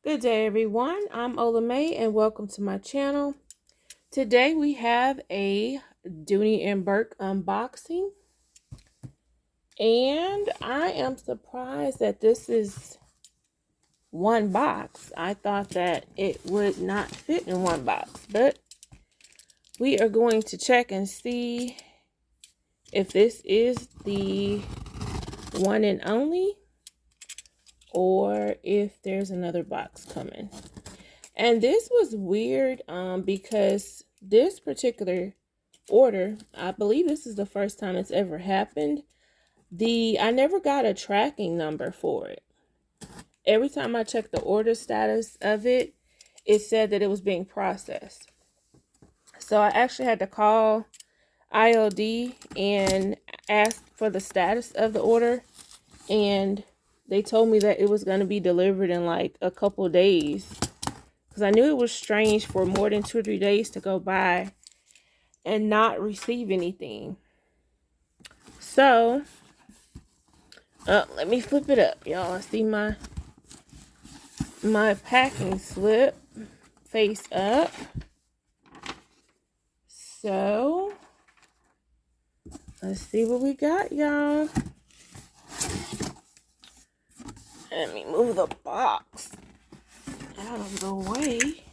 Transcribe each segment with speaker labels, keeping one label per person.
Speaker 1: Good day, everyone. I'm OlaMaye, and welcome to my channel. Today we have a Dooney and Bourke unboxing, and I am surprised that this is one box. I thought that it would not fit in one box, but we are going to check and see if this is the one and only, or if there's another box coming. And this was weird because this particular order, I believe this is the first time it's ever happened. I never got a tracking number for it. Every time I checked the order status of it, it said that it was being processed. So I actually had to call IOD and ask for the status of the order, and they told me that it was going to be delivered in like a couple days. Because I knew it was strange for more than 2 or 3 days to go by and not receive anything. So, let me flip it up, y'all. I see my packing slip face up. So, let's see what we got, y'all. Let me move the box out of the way.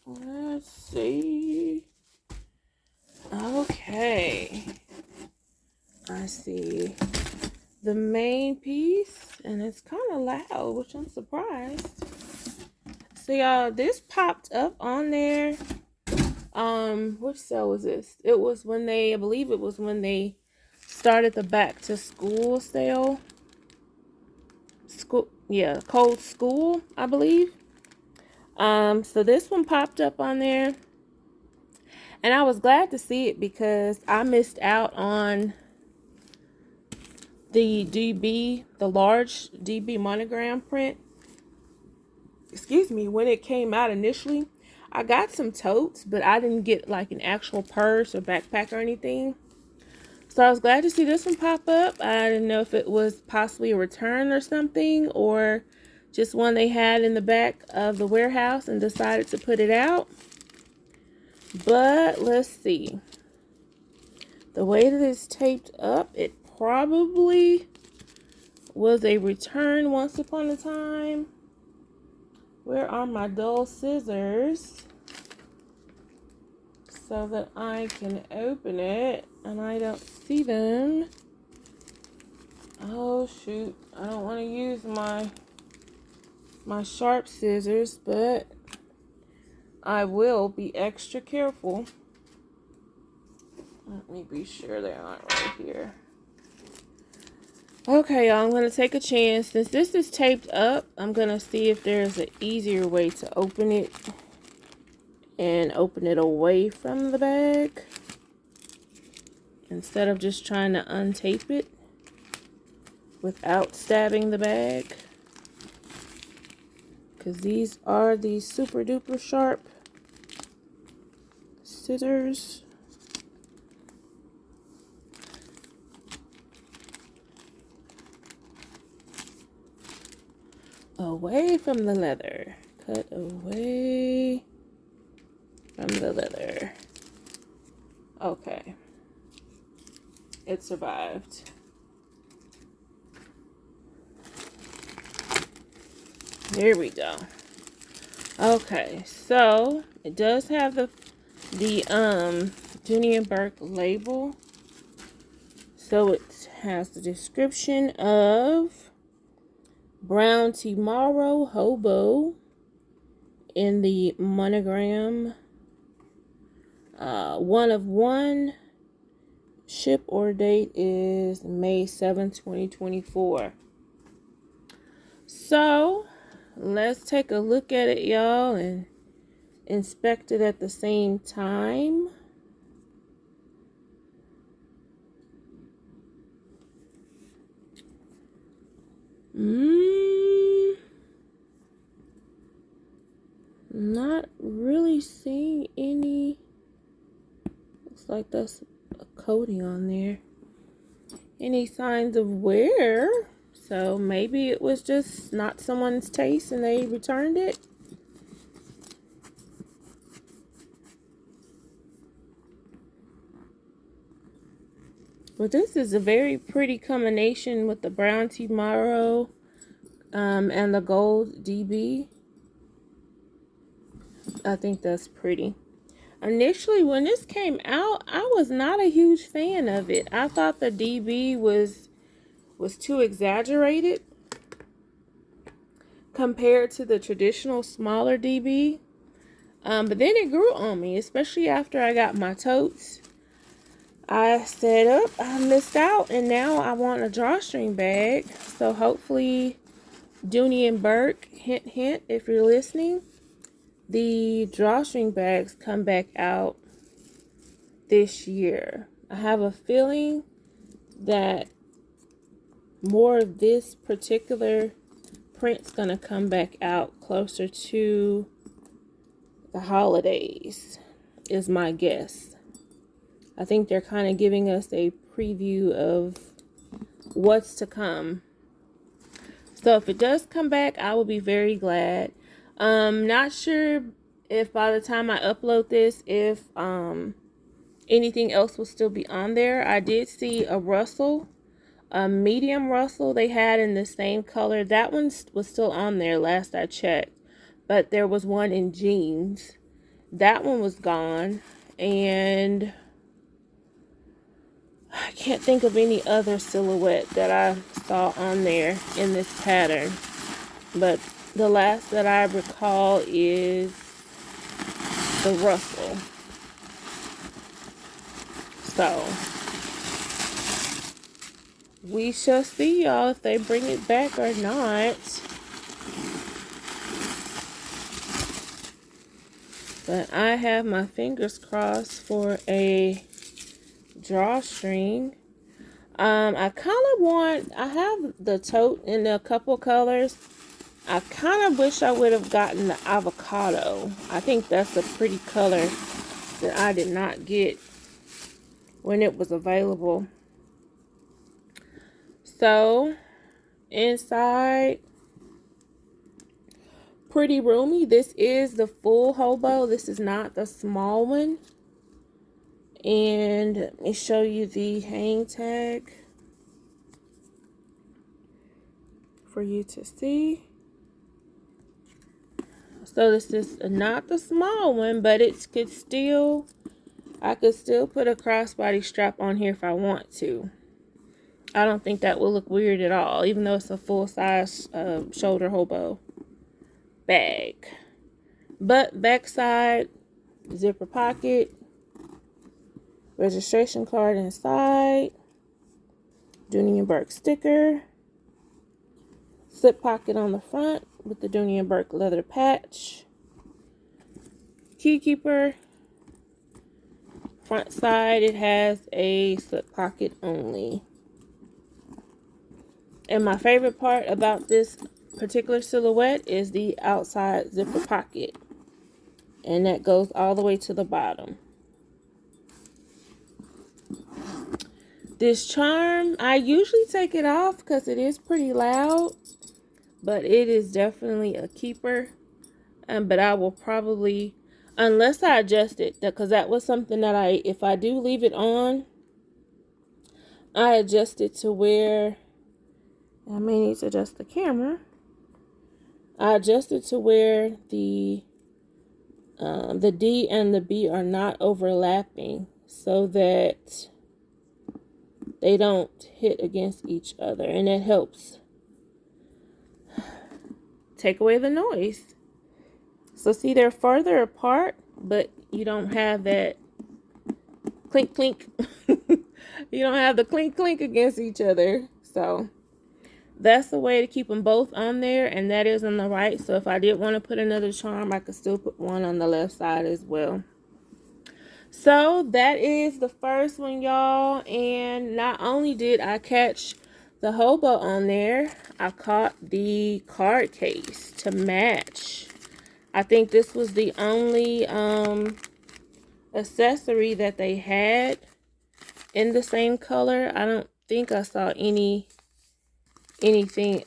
Speaker 1: Let's see. Okay. I see the main piece, and it's kind of loud, which I'm surprised. So y'all, this popped up on there. Which sale was this? It was when I believe it was when they started the back to school sale. Cold school, I believe. So this one popped up on there, and I was glad to see it because I missed out on the large DB monogram print. Excuse me, when it came out initially. I got some totes, but I didn't get like an actual purse or backpack or anything. So I was glad to see this one pop up. I didn't know if it was possibly a return or something, or just one they had in the back of the warehouse and decided to put it out. But let's see. The way that it's taped up, it probably was a return once upon a time. Where are my dull scissors so that I can open it? And I don't see them. Oh shoot, I don't want to use my sharp scissors, but I will be extra careful. Let me be sure they're not right here. Okay, y'all, I'm going to take a chance. Since this is taped up, I'm going to see if there's an easier way to open it and open it away from the bag instead of just trying to untape it without stabbing the bag. Because these are the super duper sharp scissors. Away from the leather. Cut away from the leather. Okay. It survived. There we go. Okay, so it does have the Dooney and Bourke label. So it has the description of Brown Tomorrow Hobo in the monogram. 1 of 1. Ship order date is May 7th, 2024. So let's take a look at it, y'all, and inspect it at the same time. Not really seeing any. Looks like that's a coating on there. Any signs of wear? So maybe it was just not someone's taste and they returned it. But this is a very pretty combination with the brown Tomorrow and the gold DB. I think that's pretty. Initially, when this came out, I was not a huge fan of it. I thought the DB was too exaggerated compared to the traditional smaller DB. But then it grew on me, especially after I got my totes. I said, oh, I missed out, and now I want a drawstring bag. So hopefully, Dooney and Bourke, hint, hint, if you're listening, the drawstring bags come back out this year. I have a feeling that more of this particular print's gonna come back out closer to the holidays, is my guess. I think they're kind of giving us a preview of what's to come. So if it does come back, I will be very glad. Not sure if by the time I upload this, if anything else will still be on there. I did see a Russell, a medium Russell they had in the same color. That one was still on there last I checked. But there was one in jeans. That one was gone. And I can't think of any other silhouette that I saw on there in this pattern. But the last that I recall is the Russell. So we shall see, y'all, if they bring it back or not. But I have my fingers crossed for a drawstring. I have the tote in a couple colors. I kind of wish I would have gotten the avocado. I think that's a pretty color that I did not get when it was available. So, inside, pretty roomy. This is the full hobo. This is not the small one. And let me show you the hang tag for you to see. So this is not the small one, but I could still put a crossbody strap on here if I want to. I don't think that will look weird at all, even though it's a full-size shoulder hobo bag. But backside, zipper pocket, registration card inside, Dooney and Bourke sticker, slip pocket on the front with the Dooney and Bourke leather patch, key keeper. Front side, it has a slip pocket only. And my favorite part about this particular silhouette is the outside zipper pocket. And that goes all the way to the bottom. This charm, I usually take it off because it is pretty loud. But it is definitely a keeper. But I will probably, unless I adjust it, because that was something that if I do leave it on, I adjust it to where, I may need to adjust the camera. I adjust it to where the D and the B are not overlapping so that they don't hit against each other. And it helps take away the noise. So see, they're farther apart, but you don't have that clink clink. You don't have the clink clink against each other. So that's the way to keep them both on there, and that is on the right. So if I did want to put another charm, I could still put one on the left side as well. So that is the first one, y'all. And not only did I catch the hobo on there, I caught the card case to match. I think this was the only accessory that they had in the same color. I don't think I saw anything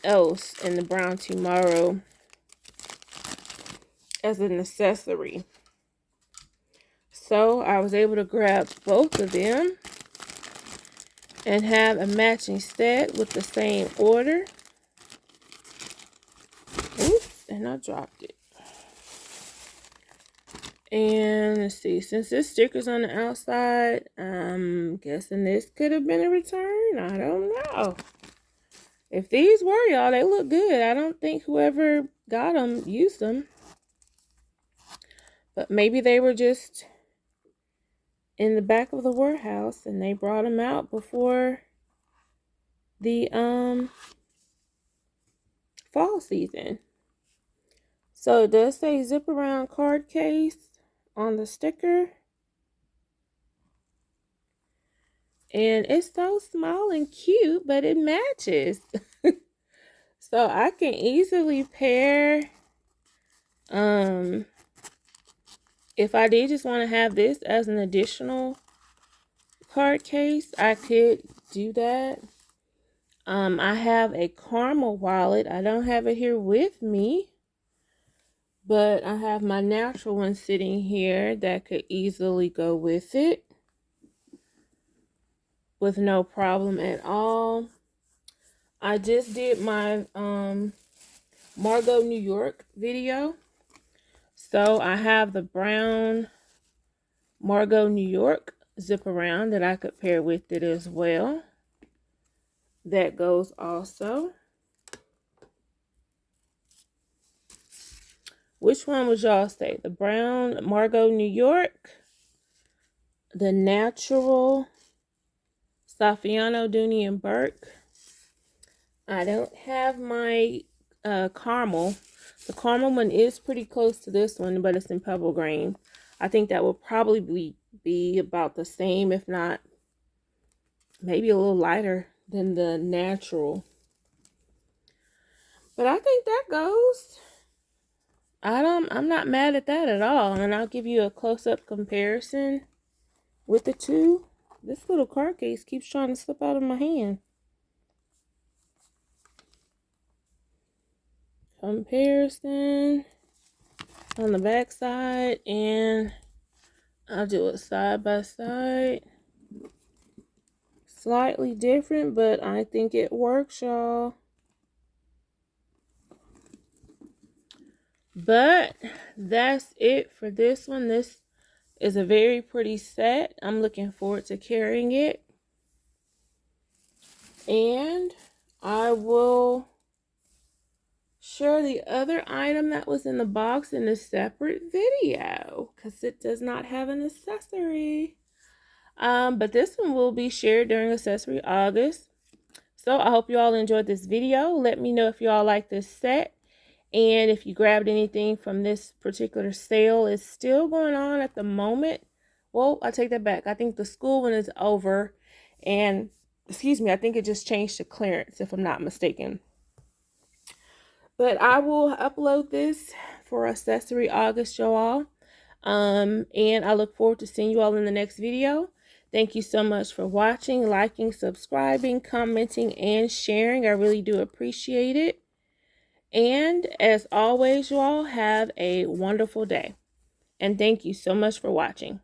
Speaker 1: else in the brown tomorrow as an accessory. So I was able to grab both of them and have a matching set with the same order. Oops, and I dropped it. And let's see, since this sticker's on the outside, I'm guessing this could have been a return. I don't know. If these were, y'all, they look good. I don't think whoever got them used them. But maybe they were just in the back of the warehouse and they brought them out before the fall season. So it does say zip around card case on the sticker. And it's so small and cute, but it matches. So I can easily pair, if I did just want to have this as an additional card case, I could do that. I have a caramel wallet. I don't have it here with me, but I have my natural one sitting here that could easily go with it with no problem at all. I just did my Margot, New York video. So I have the brown Margot, New York zip around that I could pair with it as well. That goes also. Which one would y'all say? The brown Margot, New York, the natural Saffiano, Dooney, and Bourke. I don't have my caramel. The caramel one is pretty close to this one, but it's in pebble green. I think that will probably be about the same, if not maybe a little lighter than the natural. But I think that goes. I'm not mad at that at all. And I'll give you a close-up comparison with the two. This little card case keeps trying to slip out of my hand. Comparison on the back side, and I'll do it side by side. Slightly different, but I think it works, y'all. But that's it for this one. This is a very pretty set. I'm looking forward to carrying it. And I will share the other item that was in the box in a separate video because it does not have an accessory. But this one will be shared during Accessory August. So I hope you all enjoyed this video. Let me know if you all like this set. And if you grabbed anything from this particular sale, it's still going on at the moment. Well, I take that back. I think the school one is over. And, excuse me, I think it just changed to clearance, if I'm not mistaken. But I will upload this for Accessory August, y'all. And I look forward to seeing you all in the next video. Thank you so much for watching, liking, subscribing, commenting, and sharing. I really do appreciate it. And as always, you all have a wonderful day. And thank you so much for watching.